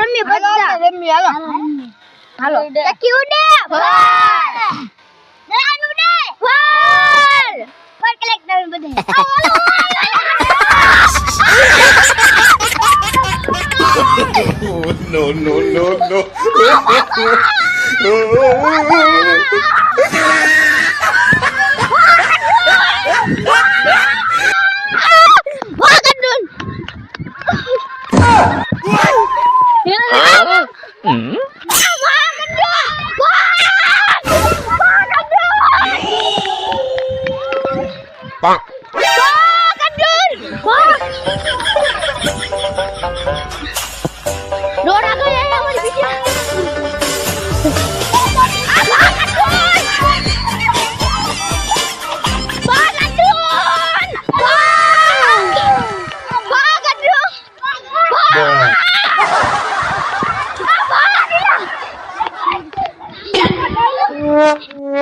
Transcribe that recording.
રમી બધા રમી હાલો ચકી ઉડે નાન ઉડે ફોર કલેક્ટ નવી બધે Oh, no, no, no, no. Bang. Dora kaya yang mau dibikin. Bagadun.